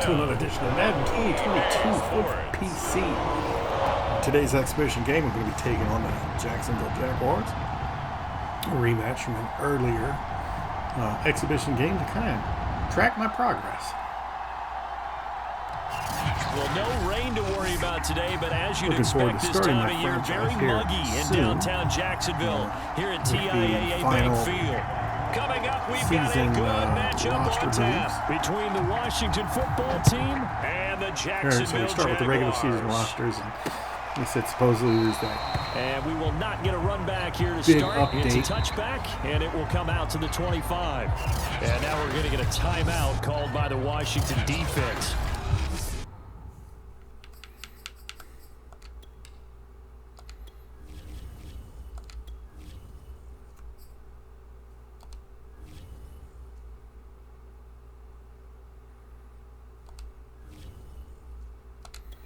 to another edition of Madden 2022 for PC. Today's exhibition game, we're going to be taking on the Jacksonville Jaguars. A rematch from an earlier exhibition game to kind of track my progress. Well, no rain to worry about today, but as you'd expect this time of year, very muggy in downtown Jacksonville here at TIAA Bank Field. Coming up, we've got a good matchup on tap between the Washington football team and the Jacksonville Jaguars. So we start with the regular season rosters, and we said supposedly lose that. And we will not get a run back here to start. Update. It's a touchback, and it will come out to the 25. And now we're going to get a timeout called by the Washington defense.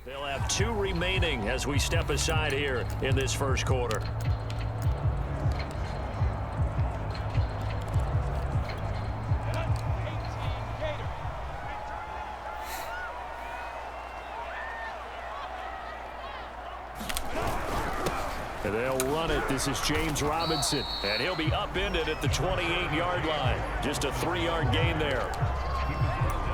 They'll have 2 remaining as we step aside here in this first quarter. And they'll run it. This is James Robinson, and he'll be upended at the 28-yard line. Just a 3-yard gain there.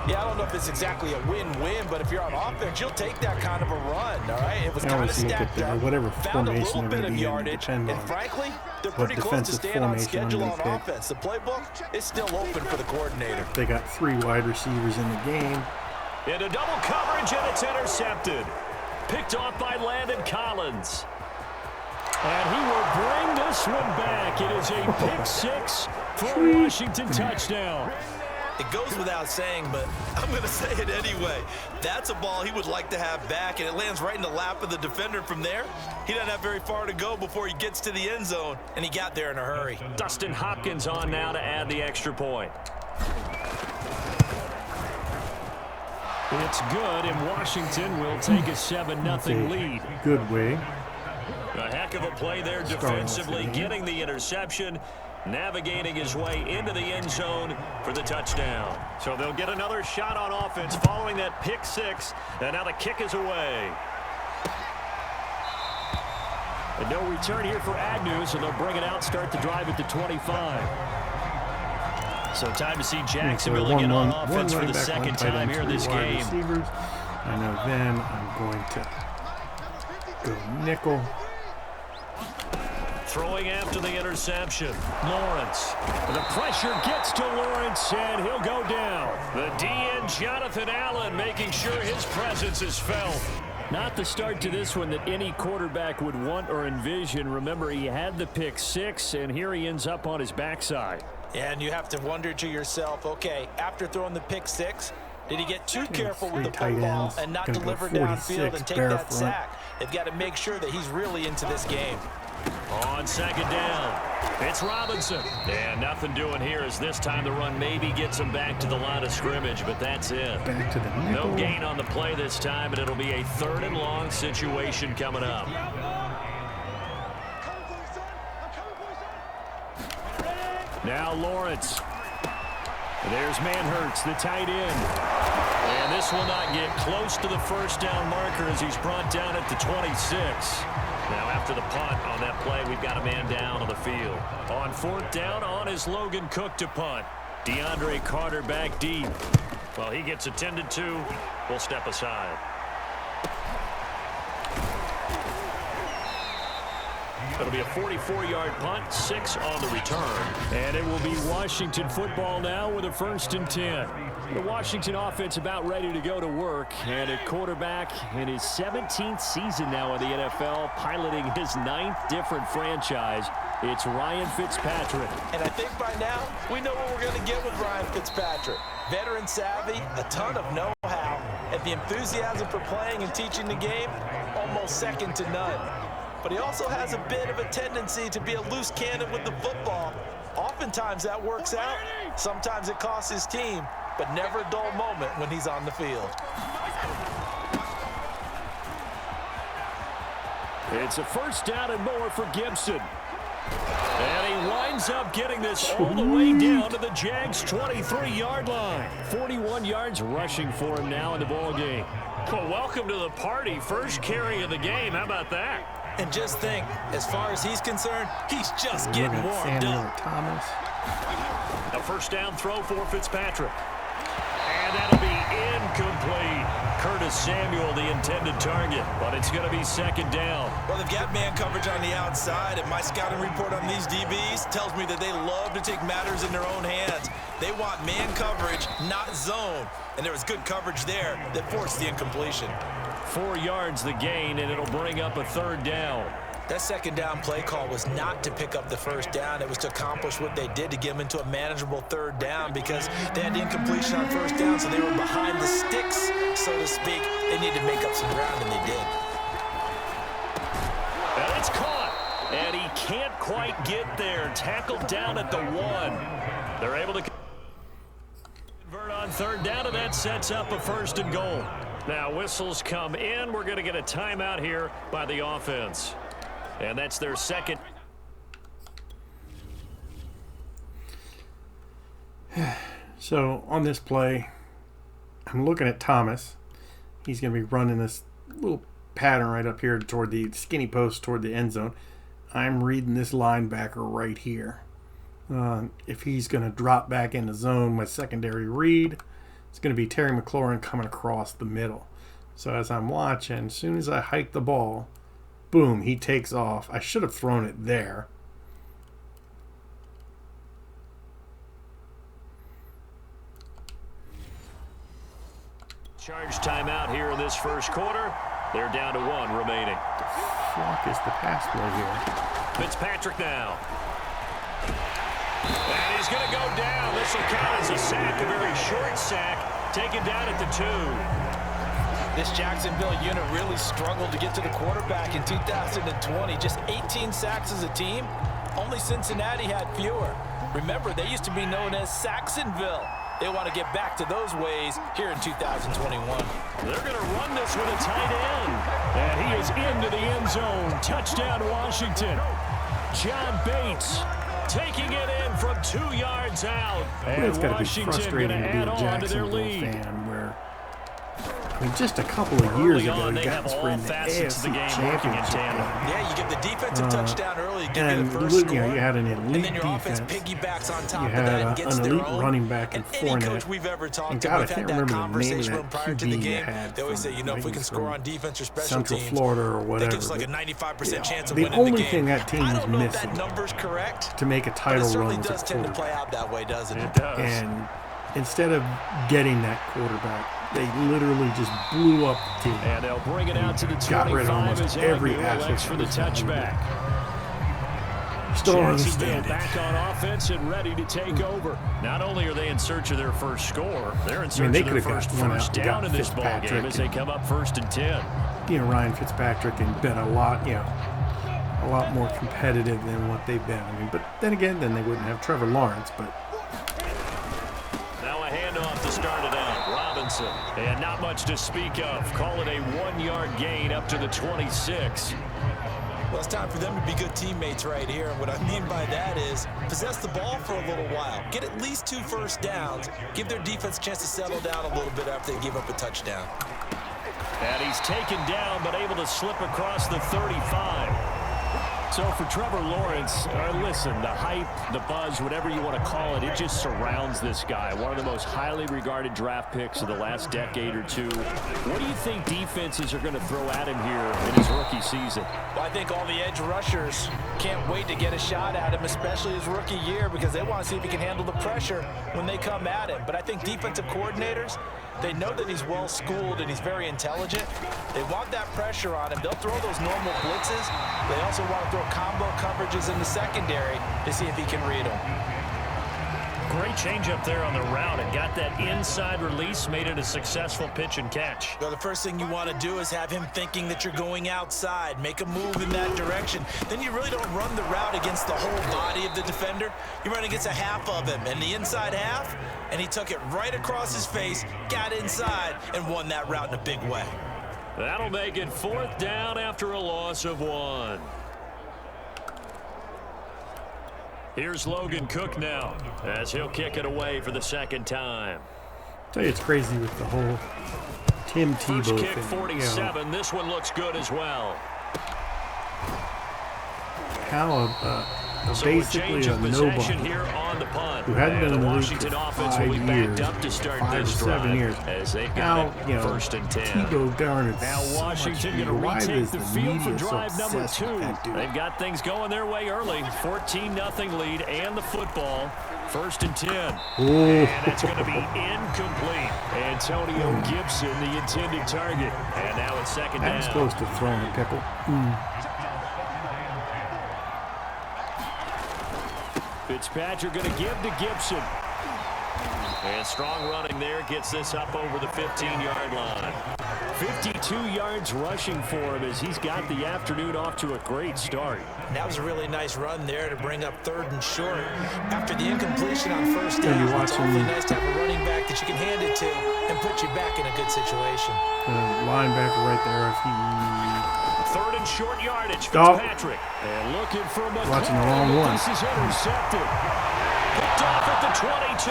Yeah, I don't know if it's exactly a win-win, but if you're on offense, you'll take that kind of a run, all right? It was kind of stacked up, whatever found a little formation bit of yardage, and frankly, they're pretty close to staying on schedule on offense. The playbook is still open for the coordinator. They got 3 wide receivers in the game. Into double coverage, and it's intercepted. Picked off by Landon Collins. And he will bring this one back. It is a pick-6 for a Washington touchdown. It goes without saying, but I'm going to say it anyway. That's a ball he would like to have back, and it lands right in the lap of the defender from there. He doesn't have very far to go before he gets to the end zone, and he got there in a hurry. Dustin Hopkins on now to add the extra point. It's good, and Washington will take a 7-0 lead. Good way. A heck of a play there defensively, getting the interception, navigating his way into the end zone for the touchdown. So they'll get another shot on offense following that pick-6, and now the kick is away. And no return here for Agnew, so they'll bring it out, start the drive at the 25. So time to see Jacksonville get on offense for the second time here in this game. Receivers. I know then I'm going to go nickel. Throwing after the interception, Lawrence. The pressure gets to Lawrence, and he'll go down. The DN, Jonathan Allen, making sure his presence is felt. Not the start to this one that any quarterback would want or envision. Remember, he had the pick-6, and here he ends up on his backside. And you have to wonder to yourself, okay, after throwing the pick-6, did he get too careful with the football and not deliver downfield and take that sack? They've got to make sure that he's really into this game. On second down, it's Robinson. And nothing doing here as this time the run maybe gets him back to the line of scrimmage, but that's it. Back to the nickel. No gain on the play this time, and it'll be a 3rd and long situation coming up. Now Lawrence. There's Manhurts, the tight end. And this will not get close to the first down marker as he's brought down at the 26. Now after the punt on that play, we've got a man down on the field. On 4th down, on is Logan Cook to punt. DeAndre Carter back deep. Well, he gets attended to. We'll step aside. It'll be a 44-yard punt, 6 on the return. And it will be Washington football now with a 1st and 10. The Washington offense about ready to go to work. And at quarterback in his 17th season now in the NFL, piloting his 9th different franchise, it's Ryan Fitzpatrick. And I think by now, we know what we're going to get with Ryan Fitzpatrick. Veteran savvy, a ton of know-how, and the enthusiasm for playing and teaching the game, almost second to none. But he also has a bit of a tendency to be a loose cannon with the football. Oftentimes that works out. Sometimes it costs his team, but never a dull moment when he's on the field. It's a 1st down and more for Gibson. And he winds up getting this all the way down to the Jags' 23-yard line. 41 yards rushing for him now in the ball game. Well, welcome to the party. First carry of the game. How about that? And just think, as far as he's concerned, he's just getting warmed up. Thomas. A first down throw for Fitzpatrick. And that'll be incomplete. Curtis Samuel, the intended target, but it's going to be second down. Well, they've got man coverage on the outside, and my scouting report on these DBs tells me that they love to take matters in their own hands. They want man coverage, not zone, and there was good coverage there that forced the incompletion. 4 yards the gain, and it'll bring up a third down. That second down play call was not to pick up the first down. It was to accomplish what they did to get them into a manageable third down because they had the incompletion on first down, so they were behind the sticks, so to speak. They needed to make up some ground, and they did. And it's caught, and he can't quite get there. Tackled down at the 1. They're able to convert on third down, and that sets up a first and goal. Now whistles come in. We're going to get a timeout here by the offense. And that's their second. So on this play, I'm looking at Thomas. He's going to be running this little pattern right up here toward the skinny post toward the end zone. I'm reading this linebacker right here. If he's going to drop back in the zone, my secondary read, it's going to be Terry McLaurin coming across the middle. So as I'm watching, as soon as I hike the ball, boom, he takes off. I should have thrown it there. Charge timeout here in this first quarter. They're down to 1 remaining. Flock is the pass play here. Fitzpatrick now. And he's going to go down. This will count as a sack, a very short sack, taken down at the 2. This Jacksonville unit really struggled to get to the quarterback in 2020. Just 18 sacks as a team. Only Cincinnati had fewer. Remember, they used to be known as Sacksonville. They want to get back to those ways here in 2021. They're going to run this with a tight end. And he is into the end zone. Touchdown, Washington. John Bates taking it in from 2 yards out. And it's got to be Washington frustrating to be a Jacksonville fan where, I mean, just a couple of years ago, they you have got all sprint the facets of the AFC game working in Championship tandem. Yeah, you get the defensive touchdown early, give you and the first score, you had an elite and then your defense. offense piggybacks on top You of had that and gets an their elite own. running back in And any coach Fournette. we've ever talked And to, God, I we've can't had that remember the name conversation of that prior to the QB you game. had They always say, you know, if we can score on defense or special Central teams, Florida or that whatever. gives like a 95% chance of the winning the only game. thing that team I was don't know if missing that number's correct, to make a but it title certainly run was does a tend to quarterback. play out that way, doesn't it? It does. And instead of getting that quarterback, they literally just blew up the team. And they'll bring it out to the 25 got rid of almost as every Agnew aspect elects for the of the game. touchback. Still don't Jacksonville understand it. back on offense and ready to take over. Not only are they in search of their first score, they're in search they of their could've first got one first out and down got in this ball Fitzpatrick game as they come up 1st and 10. You know, Ryan Fitzpatrick and been a lot more competitive than what they've been. I mean, but then again, then they wouldn't have Trevor Lawrence. But Now a handoff to start it out. Robinson. And not much to speak of. Call it a 1-yard gain up to the 26. Well, it's time for them to be good teammates right here. And what I mean by that is possess the ball for a little while. Get at least 2 first downs. Give their defense a chance to settle down a little bit after they give up a touchdown. And he's taken down, but able to slip across the 35. So for Trevor Lawrence, listen, the hype, the buzz, whatever you want to call it, it just surrounds this guy. One of the most highly regarded draft picks of the last decade or two. What do you think defenses are going to throw at him here in his rookie season? Well, I think all the edge rushers can't wait to get a shot at him, especially his rookie year, because they want to see if he can handle the pressure when they come at him. But I think defensive coordinators, they know that he's well-schooled and he's very intelligent. They want that pressure on him. They'll throw those normal blitzes. They also want to throw combo coverages in the secondary to see if he can read them. Great change up there on the route and got that inside release, made it a successful pitch and catch. Well, the first thing you want to do is have him thinking that you're going outside, make a move in that direction. Then you really don't run the route against the whole body of the defender. You run against a half of him, and the inside half, and he took it right across his face, got inside, and won that route in a big way. That'll make it 4th down after a loss of 1. Here's Logan Cook now as he'll kick it away for the second time. I tell you, it's crazy with the whole Tim Tebow First kick, thing. 47. You know, this one looks good as well. how So basically a nobody here on the punt. who hadn't been in the league Washington for offense 5 will be backed years, up to start 5 this or 7 drive years. as they've Now, got you know, first and 10. Tebow garnered Now so Washington much. going to Why retake is the the field for media so drive number obsessed 2. with that dude? They've got things going their way early. 14-0 lead and the football. First and 10. Oh. And that's going to be incomplete. Antonio Gibson, the intended target. And now it's second down. That's close to throwing a pickle. Fitzpatrick going to give to Gibson. And strong running there gets this up over the 15-yard line. 52 yards rushing for him as he's got the afternoon off to a great start. That was a really nice run there to bring up 3rd and short. After the incompletion on first down, it's awfully nice to have a running back that you can hand it to and put you back in a good situation. Linebacker right there. If he 3rd and short yardage. Fitzpatrick. And looking for McCoy. Watching the wrong one. This is intercepted. Picked off at the 22.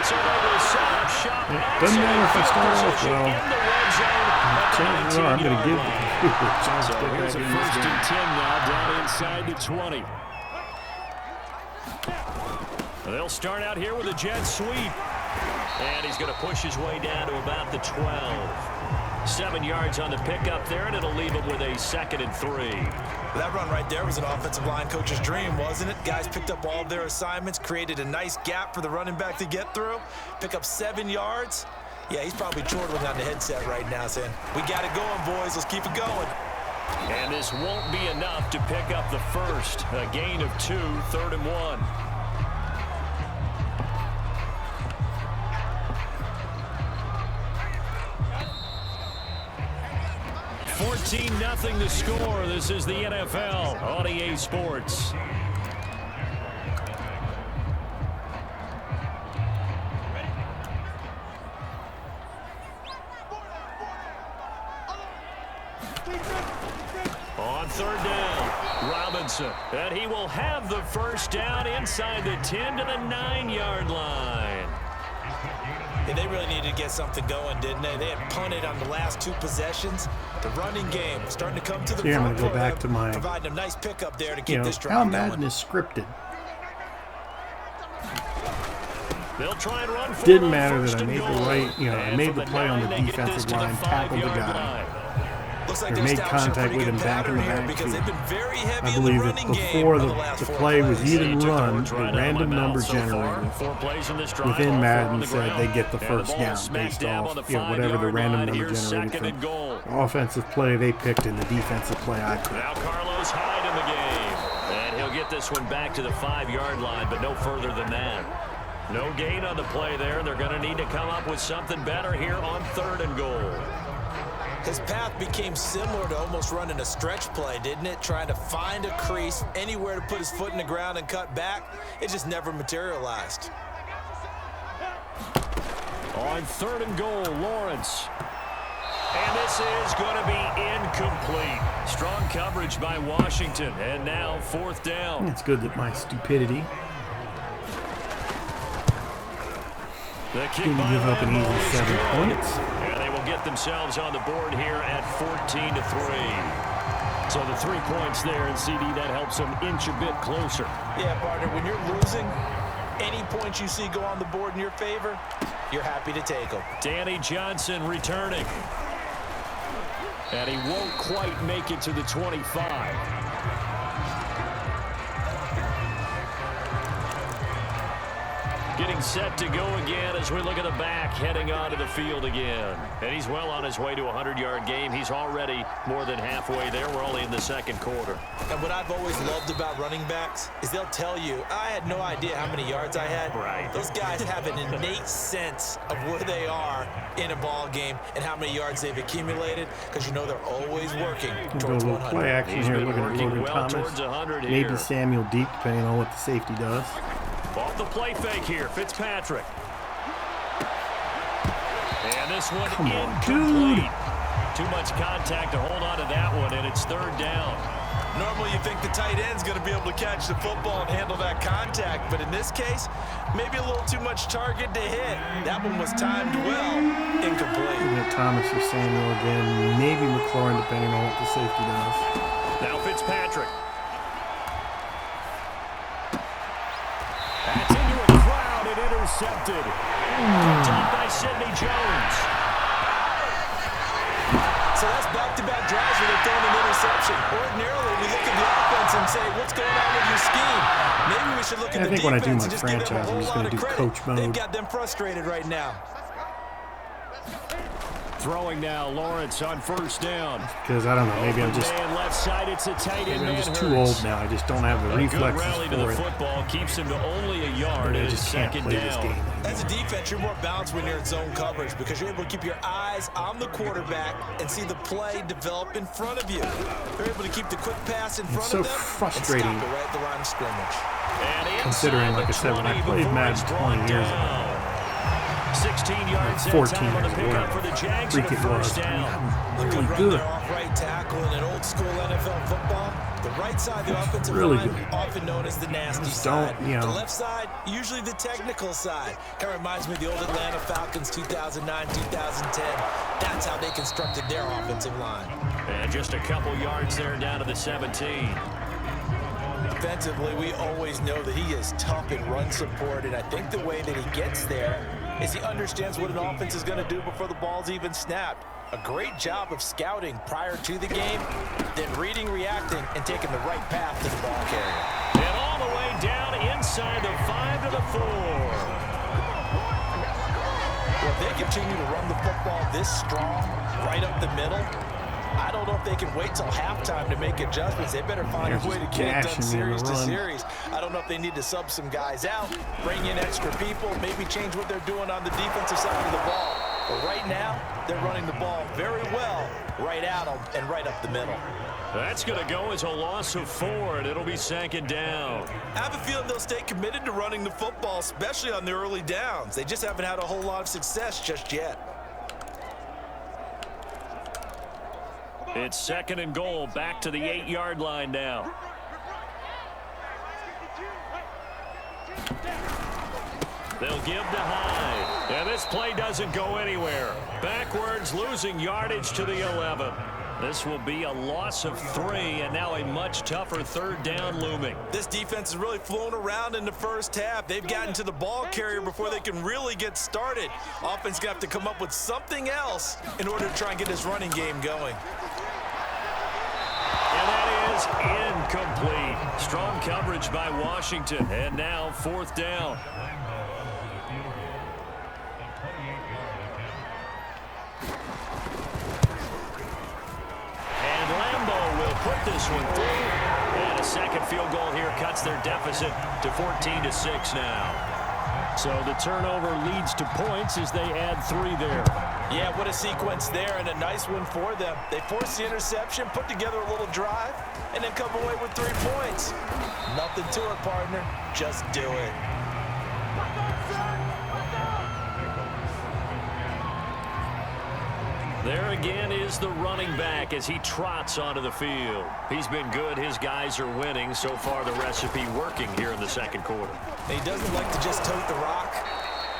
So they will set up shop. Doesn't matter if I start off well. In the red zone Chances are I'm going to give the computer a chance to so get here's back a in this first game. and 10 now down inside the 20. They'll start out here with a jet sweep. And he's going to push his way down to about the 12. 7 yards on the pickup there, and it'll leave him with a 2nd and 3. That run right there was an offensive line coach's dream, wasn't it? Guys picked up all of their assignments, created a nice gap for the running back to get through, pick up 7 yards. Yeah, he's probably chortling on the headset right now saying, we got it going, boys. Let's keep it going. And this won't be enough to pick up the first. A gain of 2, 3rd and 1. 14-0 the score. This is the NFL on EA Sports. On 3rd down, Robinson. And he will have the first down inside the 10 to the 9-yard line. Yeah, they really needed to get something going, didn't they? They had punted on the last 2 possessions. The running game starting to come to the front. I'm going to go back to my, providing a nice pickup there to keep this drive how going. Madden is scripted. They'll try and run Didn't matter that I made the right, I made the play on the defensive line, tackled the guy. Looks like Or they're made establishing a contact pretty with him good back in the pattern here because they've backfield. been very heavy I in the believe that running game before for the last 4 play was plays. even Took the run, words a right out of my random mouth number so far. generator 4 plays in this drive, within all Madden on the said ground. they get the And first ball down smack based dab off on the whatever the 5-yard random line. number Here's generated 2nd from. and goal. Offensive play they picked and the defensive play I picked. Now Carlos Hyde in the game. And he'll get this one back to the 5-yard line, but no further than that. No gain on the play there. They're going to need to come up with something better here on 3rd and goal. His path became similar to almost running a stretch play, didn't it? Trying to find a crease, anywhere to put his foot in the ground and cut back. It just never materialized. On 3rd and goal, Lawrence. And this is going to be incomplete. Strong coverage by Washington. And now 4th down. It's good that my stupidity didn't give up an easy 7 points. And they will get themselves on the board here at 14-3. So the 3 points there, and CD, that helps them inch a bit closer. Yeah, partner, when you're losing, any points you see go on the board in your favor, you're happy to take them. Danny Johnson returning. And he won't quite make it to the 25. Getting set to go again as we look at the back, heading onto the field again. And he's well on his way to a 100-yard game. He's already more than halfway there. We're only in the 2nd quarter. And what I've always loved about running backs is they'll tell you, I had no idea how many yards I had. Right. Those guys have an innate sense of where they are in a ball game and how many yards they've accumulated because you know they're always working We'll towards go a little 100. play action He's here, been looking at working Logan well Thomas. towards 100 here. Maybe Samuel Deep, depending on what the safety does. Off the play fake here, Fitzpatrick. And this one incomplete. Too much contact to hold on to that one, and it's 3rd down. Normally you think the tight end's going to be able to catch the football and handle that contact, but in this case, maybe a little too much target to hit. That one was timed well, incomplete. Thomas or Samuel again, maybe McLaurin, depending on what the safety does. Now Fitzpatrick. That's into a crowd and intercepted. Touched by Sidney Jones. So that's back-to-back drives where they're throwing an interception. Ordinarily, we look at the offense and say, what's going on with your scheme? Maybe we should look at the defense and just give them a whole lot of credit. Coach mode. They've got them frustrated right now. Throwing now, Lawrence on first down. Because I don't know, maybe I'm just left side, it's a tight end. maybe I'm just too old now. I just don't have the reflexes rally to for the it. Football keeps him to only a yard. I And just can't second play this down. game. As a defense, you're more balanced when you're in zone coverage because you're able to keep your eyes on the quarterback and see the play develop in front of you. They're able to keep the quick pass in front so of them frustrating. and stop it right at the line of scrimmage. And Considering, like I said, when I played Madden 20 years ago, 16 yards 14 on the years pickup ago, for the Jags freak for it the was. first down. Really Run good. there off right tackle in an old school NFL football. The right side of the offensive Really line, good. often known as the nasty Just side. don't, you know. The left side, usually the technical side. Kind of reminds me of the old Atlanta Falcons 2009, 2010. That's how they constructed their offensive line. And just a couple yards there down to the 17. Defensively, we always know that he is tough in run support, and I think the way that he gets there is he understands what an offense is going to do before the ball's even snapped. A great job of scouting prior to the game, then reading, reacting, and taking the right path to the ball carrier. And all the way down inside the 5 to the 4. Well, if they continue to run the football this strong, right up the middle, I don't know if they can wait till halftime to make adjustments. They better find a way to get it done series to series. I don't know if they need to sub some guys out, bring in extra people, maybe change what they're doing on the defensive side of the ball. But right now, they're running the ball very well, right at them and right up the middle. That's going to go as a loss of 4, and it'll be second down. I have a feeling they'll stay committed to running the football, especially on the early downs. They just haven't had a whole lot of success just yet. It's second and goal, back to the 8-yard line now. They'll give to Hyde. And this play doesn't go anywhere. Backwards, losing yardage to the 11. This will be a loss of 3, and now a much tougher third down looming. This defense is really flown around in the first half. They've gotten to the ball carrier before they can really get started. Offense got to come up with something else in order to try and get this running game going. And that is incomplete. Strong coverage by Washington. And now 4th down. And Lambeau will put this one through. And a second field goal here cuts their deficit to 14-6 now. So the turnover leads to points as they add 3 there. Yeah, what a sequence there, and a nice one for them. They force the interception, put together a little drive, and then come away with 3 points. Nothing to it, partner. Just do it. There again is the running back as he trots onto the field. He's been good. His guys are winning. So far, the recipe working here in the second quarter. He doesn't like to just tote the rock.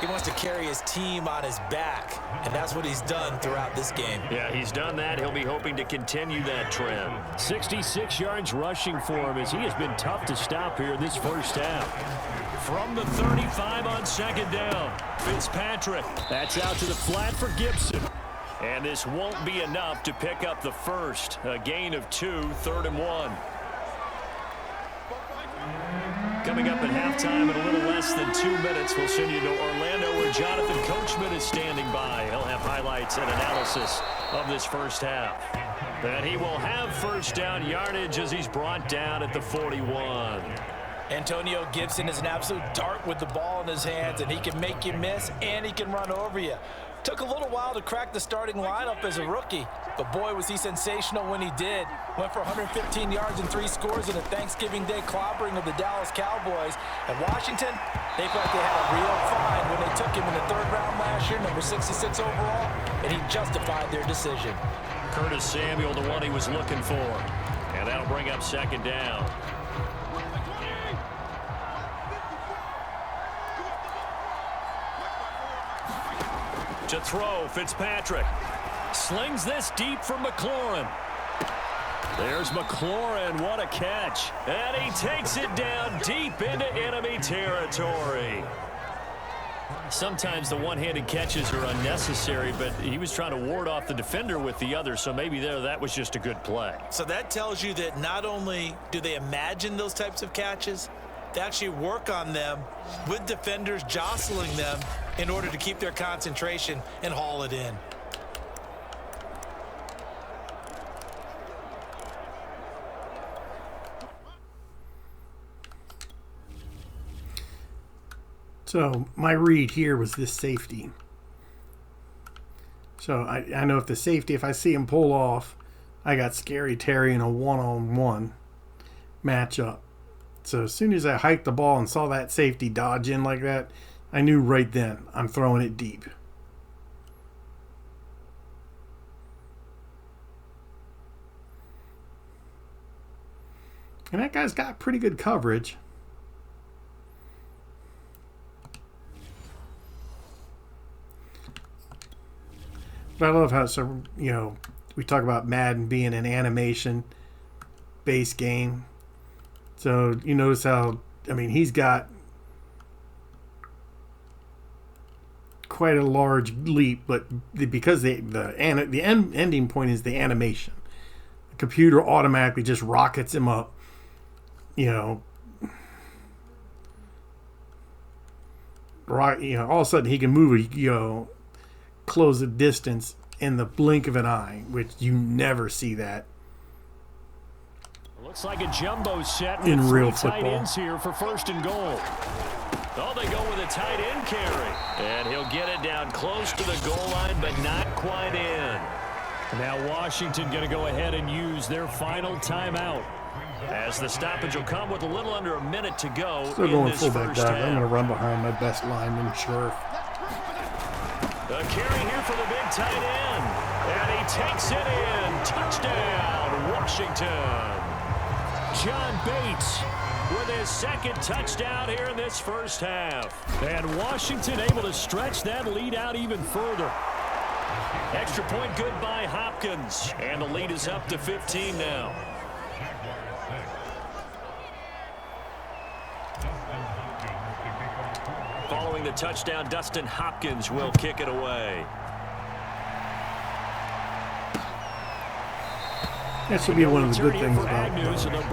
He wants to carry his team on his back, and that's what he's done throughout this game. Yeah, he's done that. He'll be hoping to continue that trend. 66 yards rushing for him as he has been tough to stop here this first half. From the 35 on second down, Fitzpatrick. That's out to the flat for Gibson. And this won't be enough to pick up the first. A gain of 2, 3rd and 1. Coming up at halftime in a little less than 2 minutes, we'll send you to Orlando where Jonathan Coachman is standing by. He'll have highlights and analysis of this first half. And he will have first down yardage as he's brought down at the 41. Antonio Gibson is an absolute dart with the ball in his hands, and he can make you miss, and he can run over you. Took a little while to crack the starting lineup as a rookie, but boy, was he sensational when he did. Went for 115 yards and 3 scores in a Thanksgiving Day clobbering of the Dallas Cowboys. And Washington, they felt they had a real find when they took him in the 3rd round last year, number 66 overall, and he justified their decision. Curtis Samuel, the one he was looking for. And that'll bring up second down. To throw, Fitzpatrick. Slings this deep for McLaurin. There's McLaurin. What a catch. And he takes it down deep into enemy territory. Sometimes the one-handed catches are unnecessary, but he was trying to ward off the defender with the other, so maybe that was just a good play. So that tells you that not only do they imagine those types of catches, they actually work on them with defenders jostling them in order to keep their concentration and haul it in. So my read here was this safety. So I know if the safety, if I see him pull off, I got Scary Terry in a one-on-one matchup. So as soon as I hiked the ball and saw that safety dodge in like that, I knew right then I'm throwing it deep. And that guy's got pretty good coverage. But I love how, so, you know, we talk about Madden being an animation-based game. So you notice how, I mean, he's got quite a large leap, but because the ending point is the animation, the computer automatically just rockets him up. You know, all of a sudden he can move, close the distance in the blink of an eye, which you never see that. Looks like a jumbo set in with real three tight football. ends here for 1st and goal. Oh, they go with a tight end carry. And he'll get it down close to the goal line, but not quite in. Now Washington going to go ahead and use their final timeout, as the stoppage will come with a little under a minute to go. Still going fullback dive. I'm going to run behind my best lineman, Scherf. The carry here for the big tight end. And he takes it in. Touchdown, Washington. John Bates with his second touchdown here in this first half. And Washington able to stretch that lead out even further. Extra point good by Hopkins. And the lead is up to 15 now. Following the touchdown, Dustin Hopkins will kick it away. That should be one of the good things about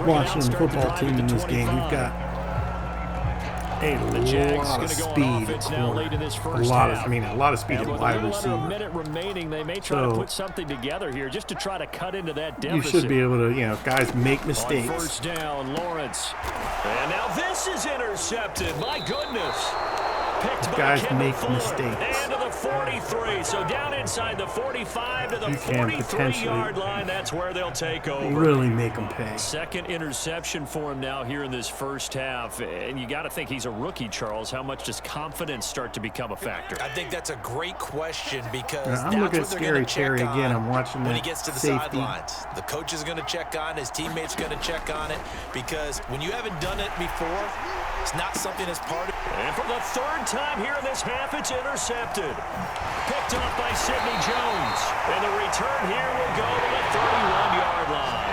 watching the football team in this game. We've got a lot of speed at corner. A lot of speed at wide receiver. A minute remaining. They may try to put something together here just to try to cut into that deficit. You should be able to, guys make mistakes. On 1st down, Lawrence. And now this is intercepted. My goodness. Guys make mistakes. And to the 43. So down inside the 45 to the 43-yard line. That's where they'll take over. Really make them pay. Second interception for him now here in this first half. And you got to think he's a rookie, Charles. How much does confidence start to become a factor? I think that's a great question, because I'm looking at Scary Terry again. I'm watching when he gets to the safety. sidelines. The coach is going to check on, his teammates going to check on it, because when you haven't done it before, it's not something that's part of it. And for the third time here in this half, it's intercepted. Picked off by Sidney Jones. And the return here will go to the 31-yard line.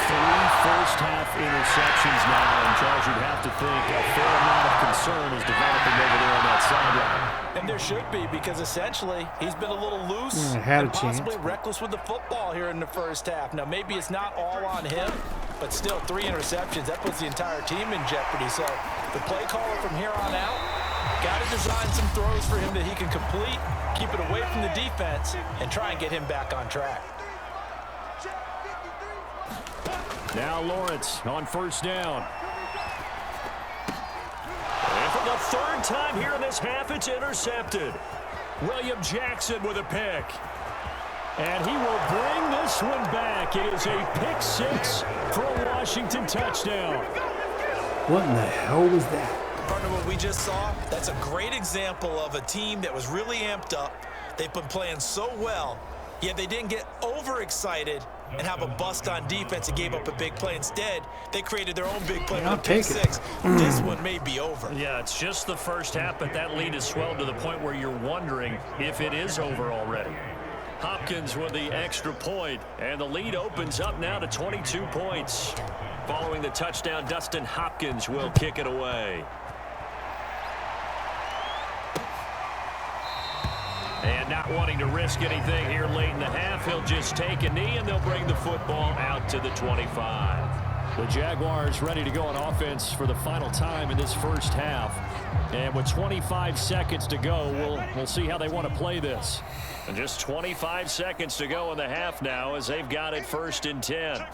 3 first-half interceptions now. And Charles, you'd have to think a fair amount of concern is developing over there on that sideline. And there should be, because essentially he's been a little loose and possibly reckless with the football here in the first half. Now, maybe it's not all on him, but still 3 interceptions. That puts the entire team in jeopardy. So the play caller from here on out got to design some throws for him that he can complete, keep it away from the defense, and try and get him back on track. Now Lawrence on 1st down. And for the third time here in this half, it's intercepted. William Jackson with a pick. And he will bring this one back. It is a pick 6 for a Washington touchdown. What in the hell was that? Partner, what we just saw, that's a great example of a team that was really amped up. They've been playing so well, yet they didn't get overexcited and have a bust on defense and gave up a big play. Instead, they created their own big play with a take pick six. This one may be over. Yeah, it's just the first half, but that lead has swelled to the point where you're wondering if it is over already. Hopkins with the extra point, and the lead opens up now to 22 points. Following the touchdown, Dustin Hopkins will kick it away. And not wanting to risk anything here late in the half, he'll just take a knee, and they'll bring the football out to the 25. The Jaguars ready to go on offense for the final time in this first half. And with 25 seconds to go, we'll see how they want to play this. And just 25 seconds to go in the half now as they've got it 1st and 10.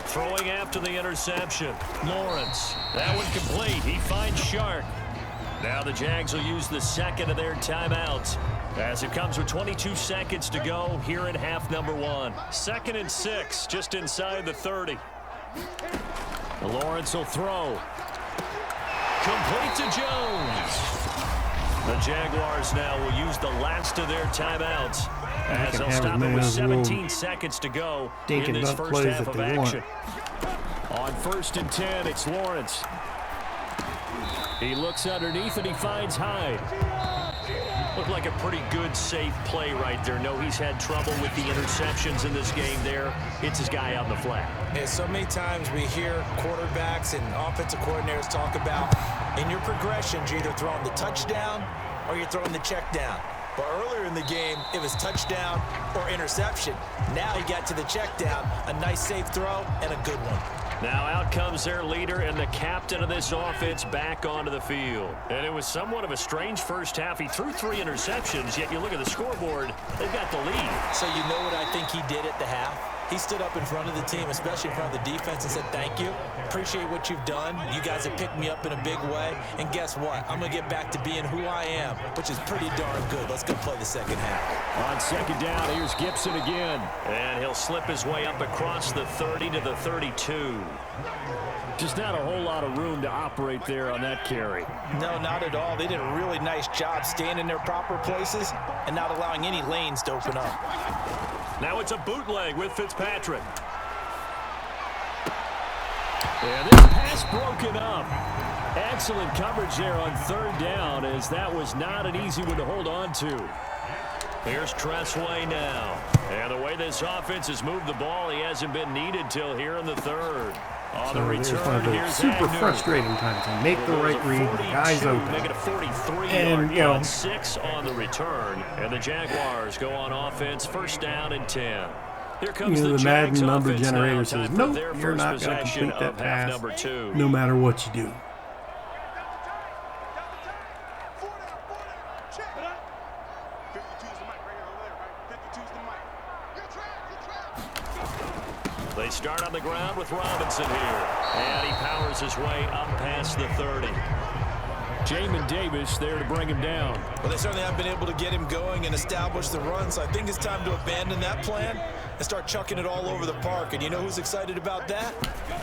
Throwing after the interception. Lawrence. That one complete. He finds Shark. Now the Jags will use the second of their timeouts as it comes with 22 seconds to go here in half number 1. 2nd and 6, just inside the 30. Lawrence will throw. Complete to Jones. The Jaguars now will use the last of their timeouts as they'll stop it with 17 seconds to go in this first half of action. On 1st and 10, it's Lawrence. He looks underneath and he finds Hyde. Looked like a pretty good, safe play right there. No, he's had trouble with the interceptions in this game there. It's his guy out in the flat. Yeah, so many times we hear quarterbacks and offensive coordinators talk about in your progressions, you're either throwing the touchdown or you're throwing the check down. But earlier in the game, it was touchdown or interception. Now he got to the check down, a nice safe throw, and a good one. Now out comes their leader and the captain of this offense back onto the field. And it was somewhat of a strange first half. He threw 3 interceptions, yet you look at the scoreboard, they've got the lead. So you know what I think he did at the half? He stood up in front of the team, especially in front of the defense, and said, thank you. Appreciate what you've done. You guys have picked me up in a big way. And guess what? I'm going to get back to being who I am, which is pretty darn good. Let's go play the second half. On 2nd down, here's Gibson again. And he'll slip his way up across the 30 to the 32. Just not a whole lot of room to operate there on that carry. No, not at all. They did a really nice job staying in their proper places and not allowing any lanes to open up. Now it's a bootleg with Fitzpatrick. And this pass broken up. Excellent coverage there on 3rd down, as that was not an easy one to hold on to. Here's Tressway now. And the way this offense has moved the ball, he hasn't been needed till here in the 3rd. On the return, here's super Agnew. frustrating times. I make the right read, the guy's open. Make it a 43 and, yard 6 on the return. And the Jaguars go on offense, 1st down and 10. Here comes the Madden number offense generator now, says, time nope, for their you're not first going to possession complete that of half pass, number 2. no matter what you do. They start on the ground with Robinson here. And he powers his way up past the 30. Jamin Davis there to bring him down. Well, they certainly haven't been able to get him going and establish the run, so I think it's time to abandon that plan and start chucking it all over the park. And you know who's excited about that?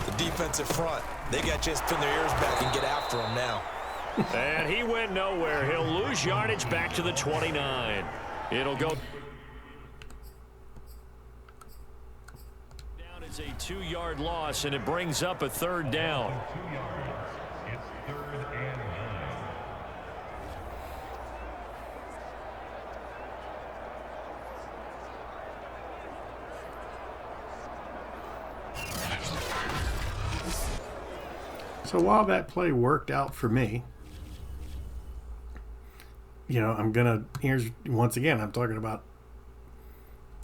The defensive front. They got to just pin their ears back and get after him now. And he went nowhere. He'll lose yardage back to the 29. It'll go down as a 2-yard loss, and it brings up a 3rd down. So while that play worked out for me, here's, once again, I'm talking about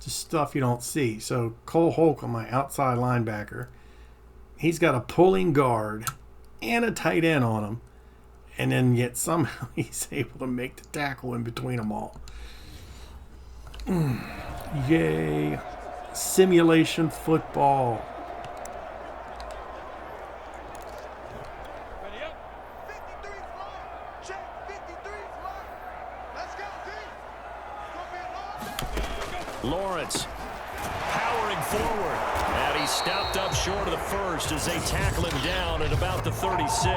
just stuff you don't see. So Cole Holcomb, my outside linebacker, he's got a pulling guard and a tight end on him, and then yet somehow he's able to make the tackle in between them all. Yay. Simulation football. Lawrence powering forward, and he's stopped up short of the 1st as they tackle him down at about the 36.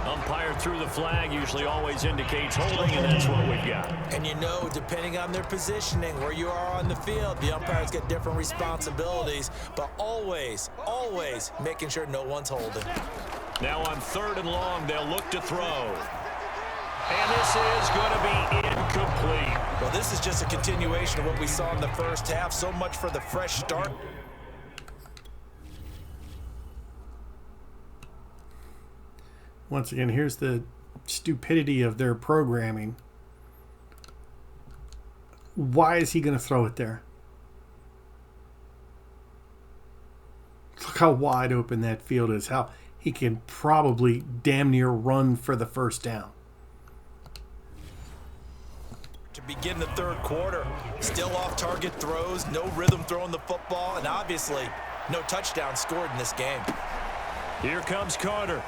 Umpire through the flag usually always indicates holding, and that's what we've got. And depending on their positioning, where you are on the field, the umpires get different responsibilities, but always, always making sure no one's holding. Now on 3rd and long, they'll look to throw. And this is going to be incomplete. Well, this is just a continuation of what we saw in the first half. So much for the fresh start. Once again, here's the stupidity of their programming. Why is he going to throw it there? Look how wide open that field is. How he can probably damn near run for the first down. To begin the 3rd quarter, still off-target throws, no rhythm throwing the football, and obviously no touchdown scored in this game. Here comes Carter.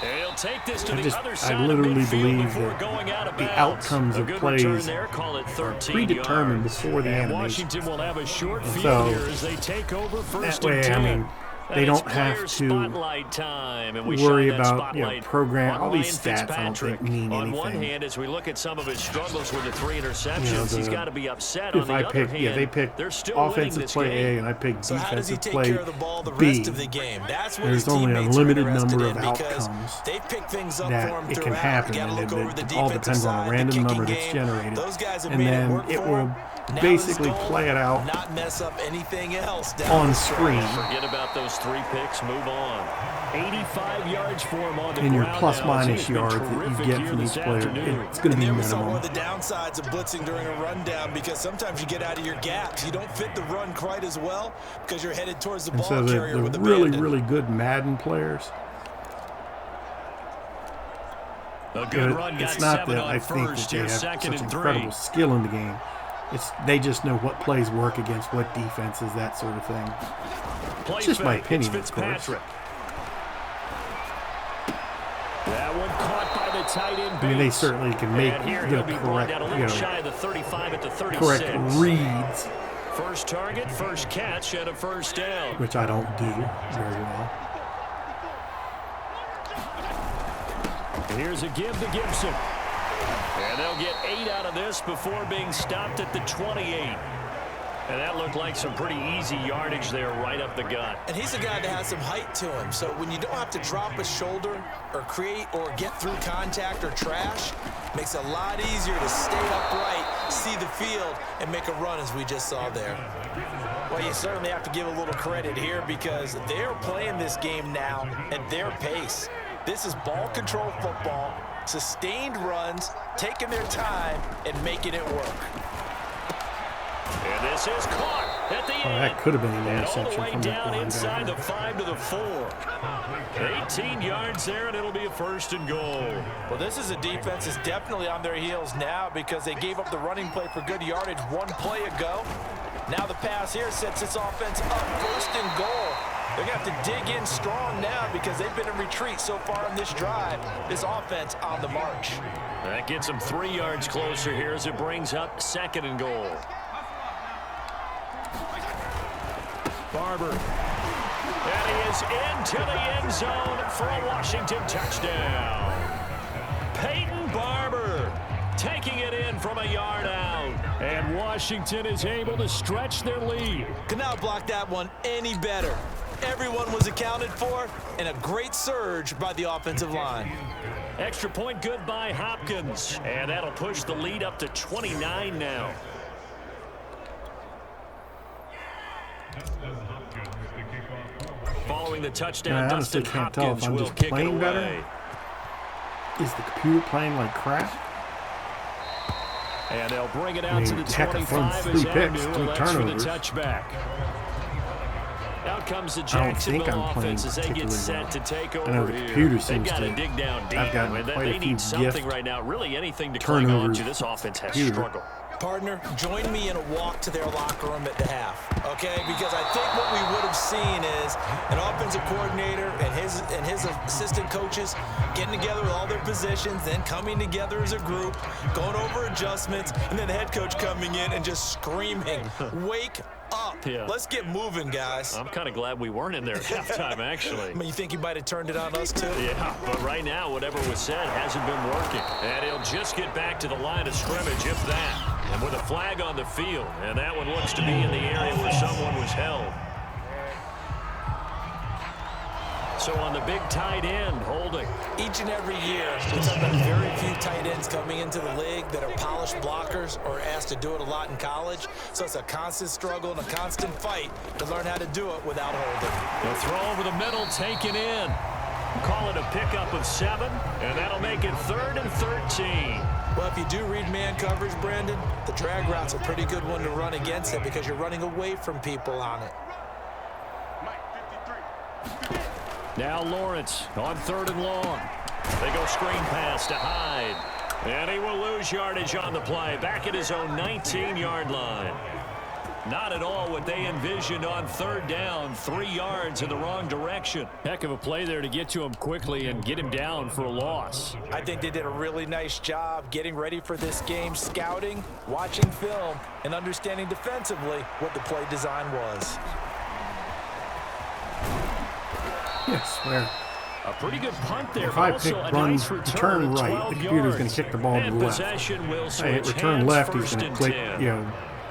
He'll take this to the other side. I literally of believe before that going out of the bounds. outcomes of plays there, call it 13 predetermined yards. before the And animation. Washington will have a short field So, here as they take over 1st that way, and 10. I mean, they don't have to worry about program. All these stats I don't think mean on anything. one hand, as we look at some of his struggles with the 3 interceptions, he's got to be upset. On If the I other pick, hand, they pick they're still offensive play game. A and I pick So how does he defensive take play care of the ball the B, rest of the game? That's what there's his only a teammates limited are interested number of in because outcomes they pick things up for that him it can throughout. happen, You gotta and look over the it all defensive depends on side, a the random kicking number that's game. generated. Those guys have And made then it work it for will him. Now basically his goal, play it out not mess up anything else down on the stretch. screen. Forget about those 3 picks. Move on. 85 yards for him on the And your ground plus now. minus He's been yards that terrific you get here from each this player, afternoon. it's going to And be there we saw one minimum. of the downsides of blitzing during a rundown because sometimes you get out of your gaps. You don't fit the run quite as well because you're headed towards the And ball so carrier the with a really, bandit. really good Madden players, A good run, got it's not 7 that on I think first. that they Here's have 2nd such and 3. incredible skill in the game. They just know what plays work against what defenses, that sort of thing. Play It's just my fake. opinion, It's of course. Fitzpatrick. That one caught by the tight end. I mean, they base. certainly can make And here he'll be brought correct, down a little shy of the 35 at the 36. correct reads, First target, first catch, and a first down. which I don't do very well. Here's a give to Gibson. And they'll get 8 out of this before being stopped at the 28. And that looked like some pretty easy yardage there right up the gut. And he's a guy that has some height to him. So when you don't have to drop a shoulder or create or get through contact or trash, makes it a lot easier to stay upright, see the field, and make a run as we just saw there. Well, you certainly have to give a little credit here because they're playing this game now at their pace. This is ball control football, sustained runs, taking their time, and making it work. And this is caught at the end. That could have been an And all the interception way from the down inside the linebacker. 5 to the 4. 18 yards there, and it'll be a 1st and goal. Well, this is a defense that's definitely on their heels now because they gave up the running play for good yardage one play ago. Now the pass here sets its offense up, 1st and goal. They're going to have to dig in strong now because they've been in retreat so far on this drive. This offense on the march. That gets them 3 yards closer here as it brings up 2nd and goal. Barber. And he is into the end zone for a Washington touchdown. Peyton Barber taking it in from a yard out. And Washington is able to stretch their lead. Could not block that one any better. Everyone was accounted for, and a great surge by the offensive line. Extra point good by Hopkins. And that'll push the lead up to 29 now. Following the touchdown, I honestly Dustin can't tell if Hopkins I'm will just kick it playing better. away. Is the computer playing like crap? And they'll bring it out I mean, to the heck, I've thrown 25 3 as picks, Agnew 3 elects for the turnovers. touchback. Out comes the I don't think Jacksonville I'm playing offense as they get particularly set well. to take I over know the here. computer They've seems got to to- dig down deep. I've gotten I mean, quite a they few need something gift right now. Really anything to cling on turnovers to. This offense has computer. struggled. Partner, join me in a walk to their locker room at the half, okay? Because I think what we would have seen is an offensive coordinator and his assistant coaches getting together with all their positions, then coming together as a group, going over adjustments, and then the head coach coming in and just screaming, "Wake up!" Yeah. Let's get moving, guys. I'm kind of glad we weren't in there at halftime, actually. I mean, you think he might have turned it on us, too? Yeah, but right now, whatever was said hasn't been working. And he'll just get back to the line of scrimmage, if that. And with a flag on the field, and that one looks to be in the area where someone was held. So on the big tight end, holding. Each and every year, we talk about very few tight ends coming into the league that are polished blockers or asked to do it a lot in college. So it's a constant struggle and a constant fight to learn how to do it without holding. The throw over the middle, taken in. Call it a pickup of 7, and that'll make it 3rd and 13. Well, if you do read man coverage, Brandon, the drag route's a pretty good one to run against it because you're running away from people on it. Now Lawrence on 3rd and long. They go screen pass to Hyde. And he will lose yardage on the play. Back at his own 19-yard line. Not at all what they envisioned on 3rd down. 3 yards in the wrong direction. Heck of a play there to get to him quickly and get him down for a loss. I think they did a really nice job getting ready for this game, scouting, watching film, and understanding defensively what the play design was. Yes, swear. A pretty good punt there. If I also pick a run, nice return right, the computer's going to kick the ball to the left. If I hit return left, he's going to click,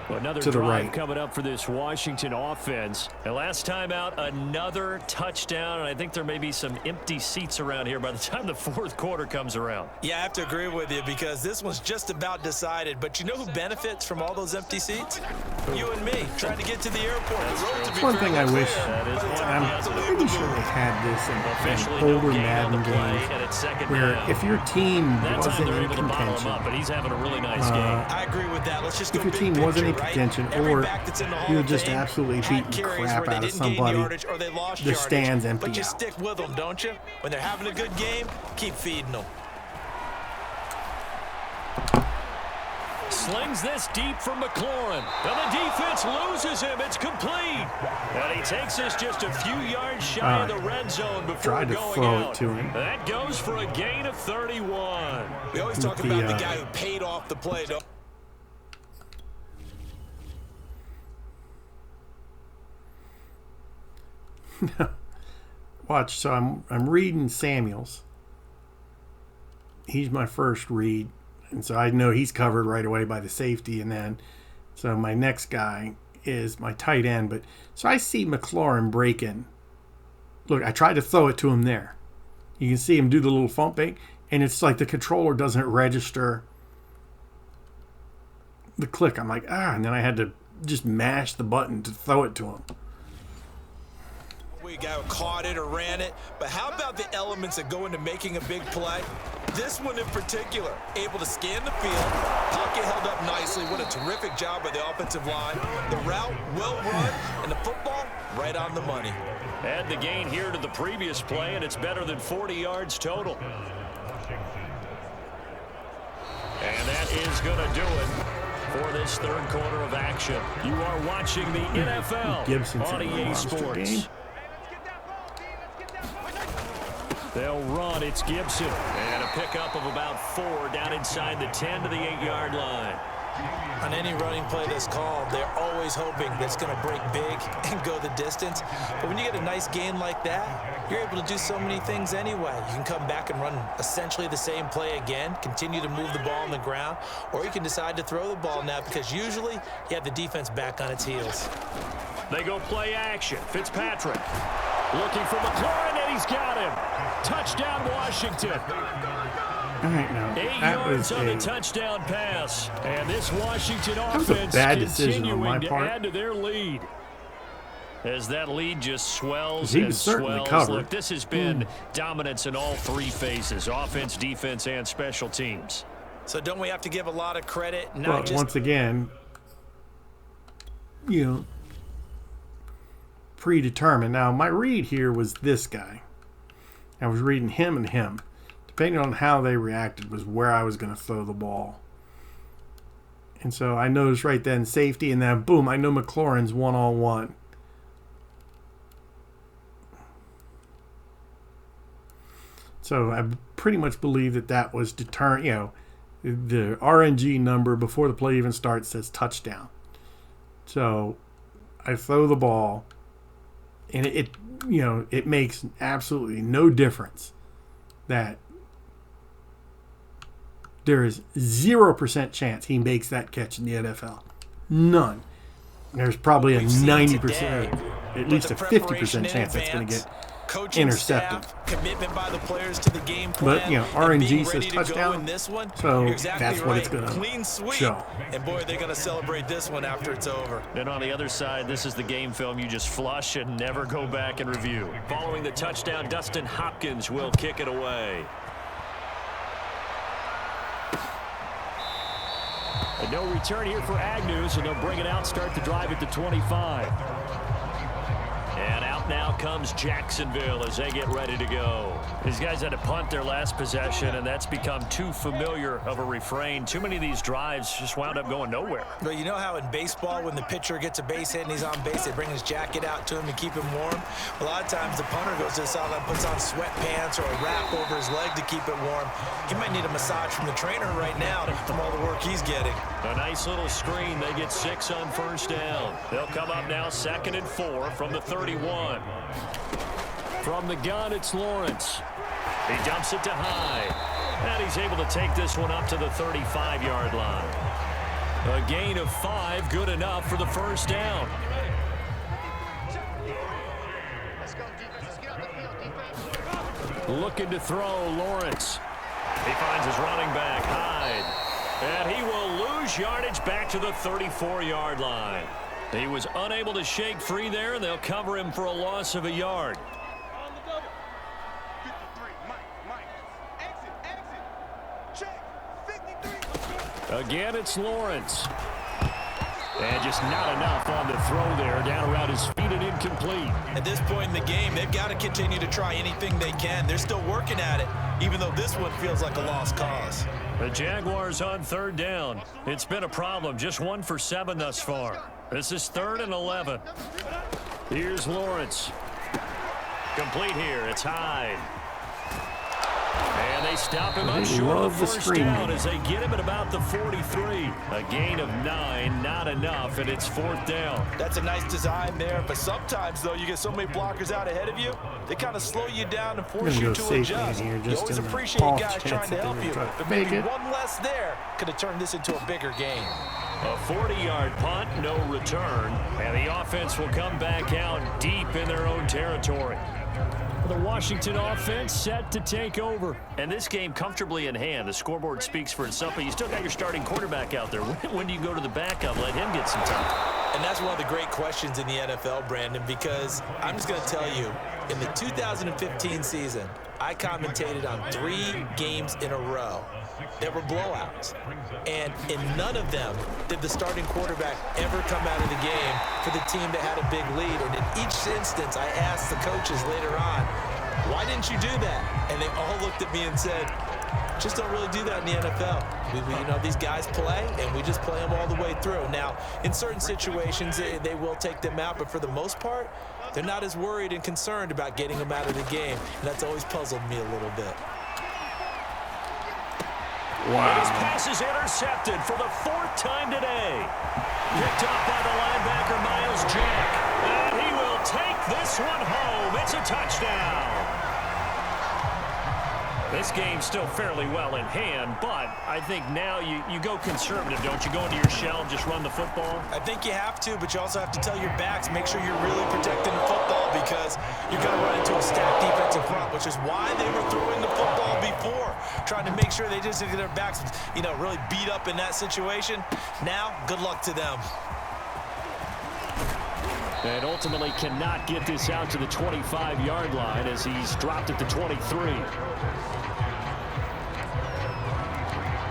Another to the drive right. coming up for this Washington offense. And last time out, another touchdown. And I think there may be some empty seats around here by the time the 4th quarter comes around. Yeah, I have to agree with you because this one's just about decided. But you know who benefits from all those empty seats? You and me, trying to get to the airport. That's one thing I wish. I'm pretty sure they had this in older Madden games, where if your team wasn't in contention, but he's having a really nice game. I agree with that. Let's just go if your big team picture, wasn't in right? contention, Every or back that's in the Hall you of just Fame absolutely had beating carries crap where out they of didn't gain somebody, yardage or they lost the yardage. stands empty But you out. stick with them, don't you? When they're having a good game, keep feeding them. Slings this deep from McLaurin. And the defense loses him. It's complete. And he takes this just a few yards shy of the red zone before tried to going throw out. it to him. That goes for a gain of 31. We always talk about the guy who paid off the play, though. Watch, so I'm reading Samuels. He's my first read, and so I know he's covered right away by the safety, and then so my next guy is my tight end. But so I see McLaurin breaking. Look, I tried to throw it to him there. You can see him do the little thump fake, and it's like the controller doesn't register the click. I'm like, and then I had to just mash the button to throw it to him. We guy who caught it or ran it, but how about the elements that go into making a big play? This one in particular, able to scan the field, pocket held up nicely. What a terrific job by the offensive line. The route well run, and the football right on the money. Add the gain here to the previous play, and it's better than 40 yards total. And that is going to do it for this 3rd quarter of action. You are watching the NFL on EA Sports. They'll run. It's Gibson. And a pickup of about 4 down inside the 10 to the 8-yard line. On any running play that's called, they're always hoping that it's going to break big and go the distance. But when you get a nice gain like that, you're able to do so many things anyway. You can come back and run essentially the same play again, continue to move the ball on the ground, or you can decide to throw the ball now because usually you have the defense back on its heels. They go play action. Fitzpatrick looking for McLaurin, and he's got him. Touchdown, Washington. All right, now, 8 yards on the touchdown pass. And this Washington offense continuing to add to their lead. As that lead just swells and swells. Look, this has been dominance in all 3 phases, offense, defense, and special teams. So don't we have to give a lot of credit? But once again, predetermined. Now, my read here was this guy. I was reading him and him. Depending on how they reacted was where I was going to throw the ball. And so I noticed right then safety, and then boom, I know McLaurin's one-on-one. So I pretty much believe that was deterrent. The RNG number before the play even starts says touchdown. So I throw the ball, and it makes absolutely no difference that there is 0% chance he makes that catch in the NFL. None. There's probably a 90%, at least a 50% chance that's going to get intercepted. Commitment by the players to the game plan. But, RNG says touchdown, so exactly that's what it's going to Clean sweep. show. And, boy, they're going to celebrate this one after it's over. And on the other side, this is the game film you just flush and never go back and review. Following the touchdown, Dustin Hopkins will kick it away. And no return here for Agnew, so they'll bring it out, start the drive at the 25. And out now comes Jacksonville as they get ready to go. These guys had to punt their last possession, and that's become too familiar of a refrain. Too many of these drives just wound up going nowhere. But you know how in baseball, when the pitcher gets a base hit and he's on base, they bring his jacket out to him to keep him warm? A lot of times the punter goes to the sideline, puts on sweatpants or a wrap over his leg to keep it warm. He might need a massage from the trainer right now from all the work he's getting. A nice little screen. They get 6 on first down. They'll come up now 2nd and 4 from the 31. From the gun, it's Lawrence. He dumps it to Hyde. And he's able to take this one up to the 35-yard line. A gain of 5, good enough for the first down. Looking to throw, Lawrence. He finds his running back, Hyde. And he will lose yardage back to the 34-yard line. He was unable to shake free there, and they'll cover him for a loss of a yard. Again, it's Lawrence. And just not enough on the throw there. Down around his feet and incomplete. At this point in the game, they've got to continue to try anything they can. They're still working at it, even though this one feels like a lost cause. The Jaguars on 3rd down. It's been a problem. Just 1 for 7 thus far. This is 3rd and 11. Here's Lawrence. Complete here. It's Hyde. And they stop him up short of the first down as they get him at about the 43. A gain of 9, not enough, and it's 4th down. That's a nice design there, but sometimes, though, you get so many blockers out ahead of you, they kind of slow you down and force you to adjust. Here, you always appreciate guys trying to help you, but maybe one less there could have turned this into a bigger game. A 40-yard punt, no return, and the offense will come back out deep in their own territory. The Washington offense set to take over. And this game comfortably in hand. The scoreboard speaks for itself, but you still got your starting quarterback out there. When do you go to the backup, let him get some time? And that's one of the great questions in the NFL, Brandon, because I'm just going to tell you, in the 2015 season, I commentated on 3 games in a row that were blowouts. And in none of them did the starting quarterback ever come out of the game for the team that had a big lead. And in each instance, I asked the coaches later on, why didn't you do that? And they all looked at me and said, just don't really do that in the NFL. These guys play, and we just play them all the way through. Now, in certain situations, they will take them out, but for the most part, they're not as worried and concerned about getting them out of the game. And that's always puzzled me a little bit. Wow. His pass is intercepted for the 4th time today. Picked up by the linebacker, Miles Jack. And he will take this one home. It's a touchdown. This game's still fairly well in hand, but I think now you go conservative, don't you? Go into your shell and just run the football? I think you have to, but you also have to tell your backs, make sure you're really protecting the football because you're going to run into a stacked defensive front, which is why they were throwing the football before, trying to make sure they just get their backs, really beat up in that situation. Now, good luck to them. And ultimately cannot get this out to the 25-yard line as he's dropped at the 23.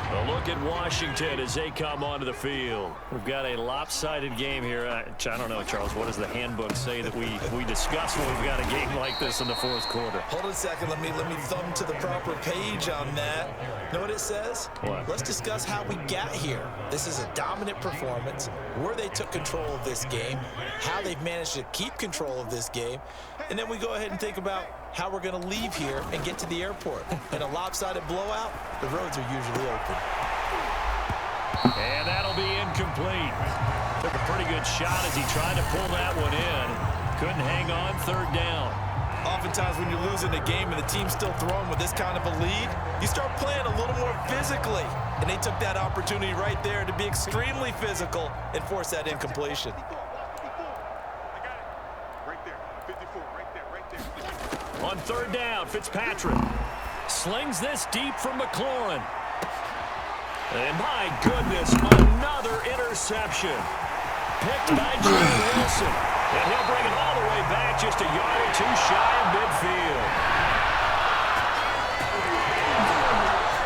A look at Washington as they come onto the field. We've got a lopsided game here. I don't know, Charles, what does the handbook say that we discuss when we've got a game like this in the 4th quarter? Hold on a second. Let me thumb to the proper page on that. Know what it says? What? Let's discuss how we got here. This is a dominant performance, where they took control of this game, how they've managed to keep control of this game, and then we go ahead and think about how we're going to leave here and get to the airport. In a lopsided blowout, the roads are usually open. And that'll be incomplete. Took a pretty good shot as he tried to pull that one in. Couldn't hang on, third down. Oftentimes when you're losing a game and the team's still throwing with this kind of a lead, you start playing a little more physically. And they took that opportunity right there to be extremely physical and force that incompletion. On third down, Fitzpatrick slings this deep from McLaurin. And my goodness, another interception. Picked by Jerry Wilson. And he'll bring it all the way back just a yard or two shy of midfield.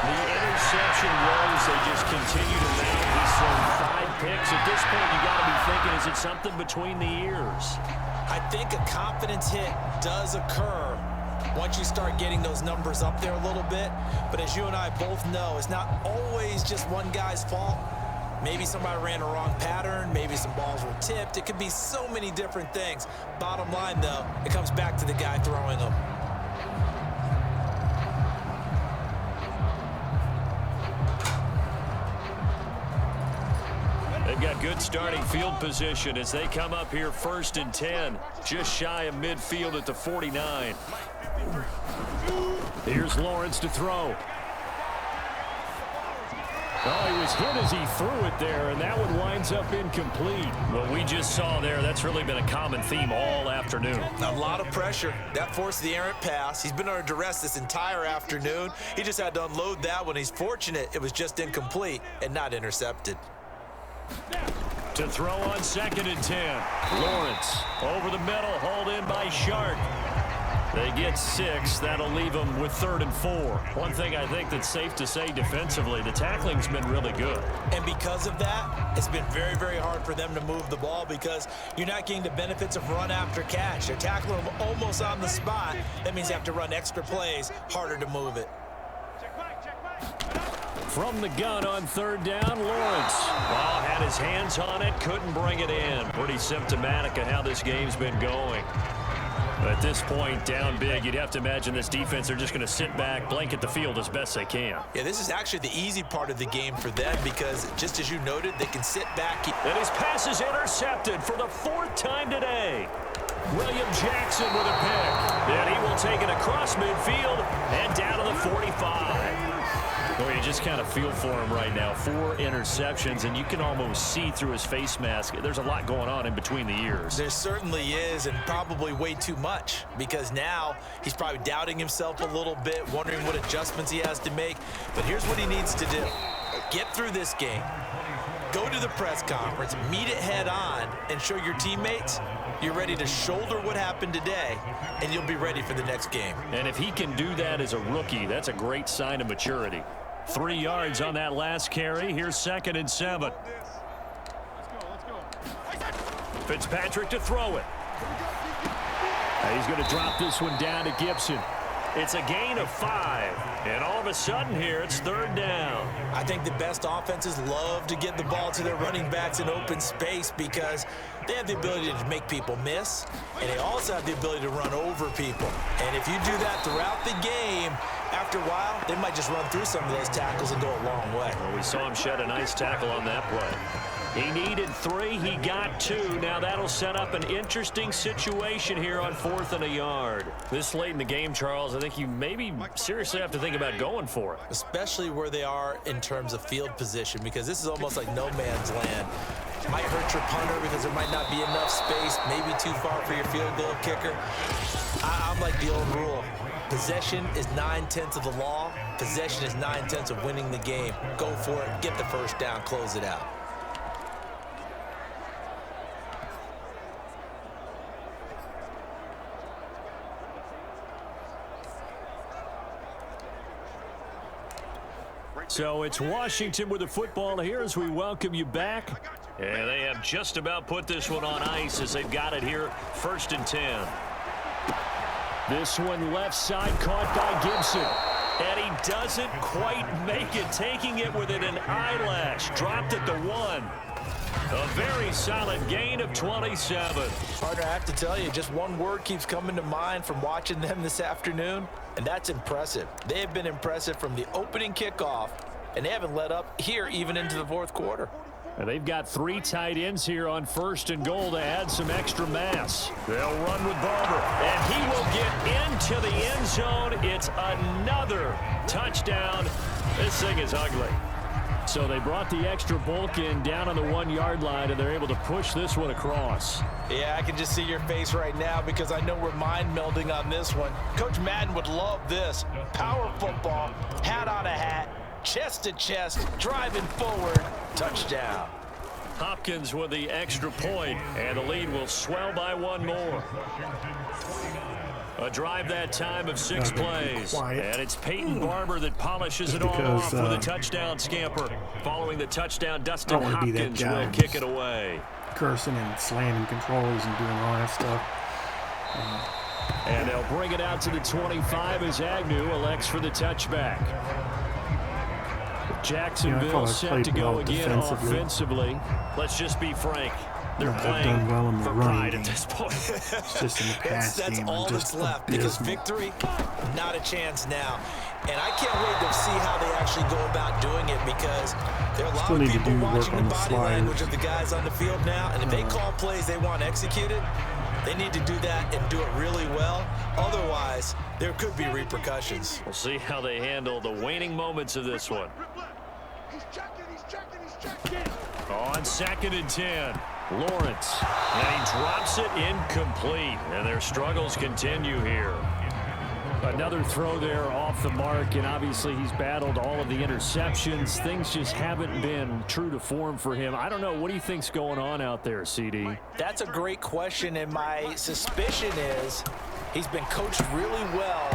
The interception woes, they just continue to mount. He's thrown 5 picks. At this point, you got to be thinking, is it something between the ears? I think a confidence hit does occur once you start getting those numbers up there a little bit. But as you and I both know, it's not always just one guy's fault. Maybe somebody ran a wrong pattern. Maybe some balls were tipped. It could be so many different things. Bottom line, though, it comes back to the guy throwing them. They've got good starting field position as they come up here 1st and 10, just shy of midfield at the 49. Here's Lawrence to throw. Oh, he was hit as he threw it there, and that one winds up incomplete. What we just saw there, that's really been a common theme all afternoon. A lot of pressure. That forced the errant pass. He's been under duress this entire afternoon. He just had to unload that one. He's fortunate it was just incomplete and not intercepted. To throw on 2nd and 10. Lawrence over the middle, hauled in by Shark. They get 6. That'll leave them with 3rd and 4. One thing I think that's safe to say defensively, the tackling's been really good. And because of that, it's been very, very hard for them to move the ball because you're not getting the benefits of run after catch. They're tackling them almost on the spot. That means you have to run extra plays, harder to move it. From the gun on 3rd down, Lawrence. Well, had his hands on it, couldn't bring it in. Pretty symptomatic of how this game's been going. At this point, down big, you'd have to imagine this defense are just going to sit back, blanket the field as best they can. Yeah, this is actually the easy part of the game for them because, just as you noted, they can sit back. And his pass is intercepted for the 4th time today. William Jackson with a pick. And he will take it across midfield and down to the 45. Well, you just kind of feel for him right now. 4 interceptions, and you can almost see through his face mask. There's a lot going on in between the ears. There certainly is, and probably way too much, because now he's probably doubting himself a little bit, wondering what adjustments he has to make. But here's what he needs to do. Get through this game. Go to the press conference, meet it head on, and show your teammates you're ready to shoulder what happened today, and you'll be ready for the next game. And if he can do that as a rookie, that's a great sign of maturity. 3 yards on that last carry. Here's 2nd and 7. Fitzpatrick to throw it. He's going to drop this one down to Gibson. It's a gain of 5. And all of a sudden here, it's 3rd down. I think the best offenses love to get the ball to their running backs in open space because they have the ability to make people miss, and they also have the ability to run over people. And if you do that throughout the game, after a while, they might just run through some of those tackles and go a long way. Well, we saw him shed a nice tackle on that play. He needed 3. He got 2. Now that'll set up an interesting situation here on 4th and a yard. This late in the game, Charles, I think you maybe seriously have to think about going for it. Especially where they are in terms of field position, because this is almost like no man's land. Might hurt your punter because there might not be enough space, maybe too far for your field goal kicker. I'm like the old rule. Possession is 9/10 of the law. Possession is 9/10 of winning the game. Go for it. Get the first down. Close it out. So it's Washington with the football here as we welcome you back. And they have just about put this one on ice as they've got it here 1st and 10. This one left side caught by Gibson. And he doesn't quite make it, taking it within an eyelash. Dropped at the 1. A very solid gain of 27. Partner, I have to tell you, just one word keeps coming to mind from watching them this afternoon, and that's impressive. They have been impressive from the opening kickoff, and they haven't let up here even into the 4th quarter. They've got 3 tight ends here on 1st and goal to add some extra mass. They'll run with Barber, and he will get into the end zone. It's another touchdown. This thing is ugly. So they brought the extra bulk in down on the 1-yard line, and they're able to push this one across. Yeah, I can just see your face right now because I know we're mind melding on this one. Coach Madden would love this. Power football, hat on a hat, chest to chest, driving forward, touchdown. Hopkins with the extra point, and the lead will swell by 1 more. A drive that time of 6 plays. And it's Peyton Barber that polishes it all off with a touchdown scamper. Following the touchdown, Dustin Hopkins will kick it away. Cursing and slamming controllers and doing all that stuff. And they'll bring it out to the 25 as Agnew elects for the touchback. Jacksonville set to go again offensively. Let's just be frank. They're playing well for pride at this point. It's just in the past that's game. all that's left because victory, not a chance now. And I can't wait to see how they actually go about doing it because there are a lot of people watching the body language of the guys on the field now. And if they call plays they want executed, they need to do that and do it really well. Otherwise, there could be repercussions. We'll see how they handle the waning moments of this one. On 2nd and 10, Lawrence. And he drops it incomplete. And their struggles continue here. Another throw there off the mark, and obviously he's battled all of the interceptions. Things just haven't been true to form for him. I don't know. What do you think's going on out there, CD? That's a great question, and my suspicion is he's been coached really well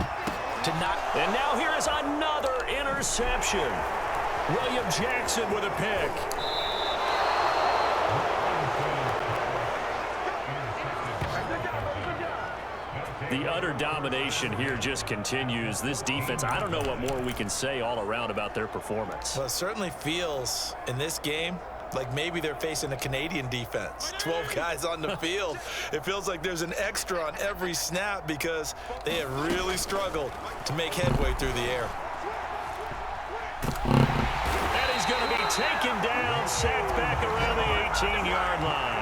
to not. And now here is another interception. William Jackson with a pick. The utter domination here just continues. This defense, I don't know what more we can say all around about their performance. Well, it certainly feels in this game like maybe they're facing a Canadian defense. 12 guys on the field. It feels like there's an extra on every snap because they have really struggled to make headway through the air. And he's going to be taken down, sacked back around the 18-yard line.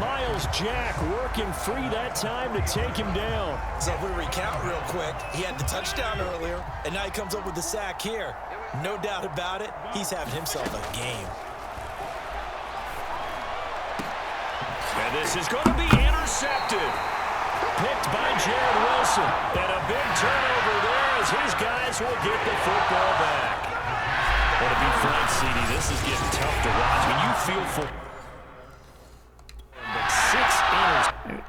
Miles Jack working free that time to take him down. So if we recount real quick, he had the touchdown earlier, and now he comes up with the sack here. No doubt about it, he's having himself a game. And this is going to be intercepted. Picked by Jared Wilson. And a big turnover there as his guys will get the football back. But to be frank, CD, this is getting tough to watch. When you feel for 6 innings.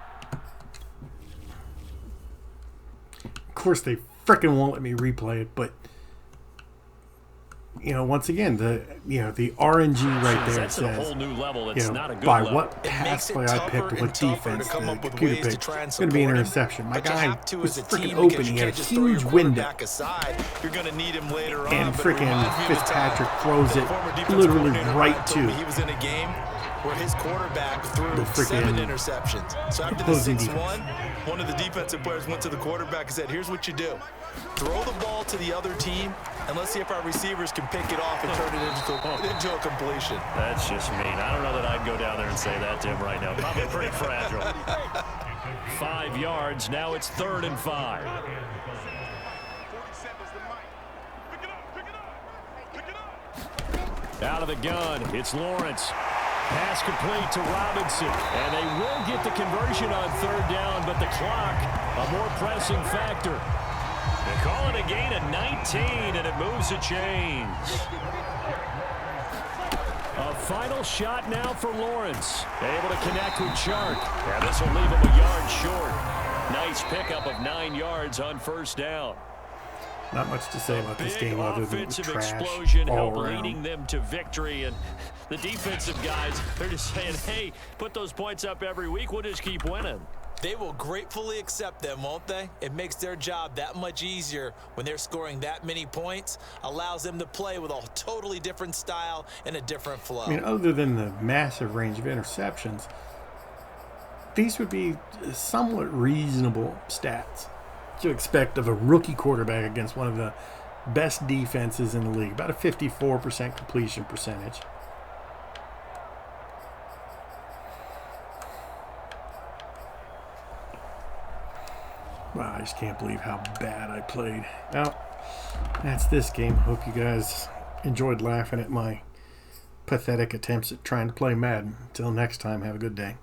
Of course, they frickin' won't let me replay it, but you know, once again, the RNG right there that's says, a whole new level. It's not a good by level. what pass play I picked, what defense, the computer picked, it's going to be an interception. My guy was freaking open. He had a huge window. You're going to need him later on. And freaking Fitzpatrick throws it literally right to. He was in a game where his quarterback threw 7 interceptions. So after the 6-1, one of the defensive players went to the quarterback and said, here's what you do. Throw the ball to the other team, and let's see if our receivers can pick it off and turn it into a completion. That's just mean. I don't know that I'd go down there and say that to him right now. Probably pretty fragile. 5 yards. Now it's 3rd and 5. Out of the gun, it's Lawrence. Pass complete to Robinson, and they will get the conversion on 3rd down, but the clock, a more pressing factor. They call it a gain of 19, and it moves the chains. A final shot now for Lawrence. Able to connect with Chark, and this will leave him a yard short. Nice pickup of 9 yards on 1st down. Not much to say about this game other than the trash explosion all helped around. leading them to victory, and the defensive guys, they're just saying, hey, put those points up every week, we'll just keep winning. They will gratefully accept them, won't they? It makes their job that much easier when they're scoring that many points, allows them to play with a totally different style and a different flow. I mean, other than the massive range of interceptions, these would be somewhat reasonable stats to expect of a rookie quarterback against one of the best defenses in the league. About a 54% completion percentage. Wow, I just can't believe how bad I played. Well, that's this game. Hope you guys enjoyed laughing at my pathetic attempts at trying to play Madden. Until next time, have a good day.